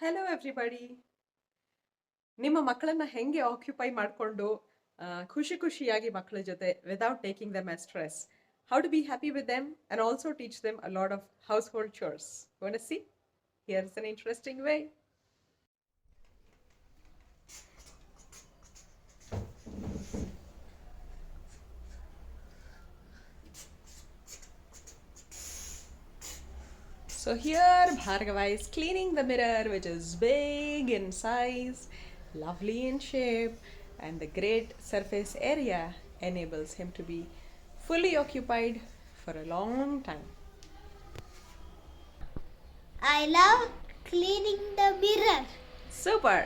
Hello everybody. ನಿಮ್ಮ ಮಕ್ಕಳನ್ನ ಹೆಂಗೆ ಆಕ್ಯುಪೈ ಮಾಡಿಕೊಂಡು ಖುಷಿಯಾಗಿ ಮಕ್ಕಳ ಜೊತೆ without taking them as stress, how to be happy with them and also teach them a lot of household chores. Want to see? Here's an interesting way. So here Bhargava is cleaning the mirror, which is big in size, lovely in shape, and the great surface area enables him to be fully occupied for a long time. I love cleaning the mirror. Super!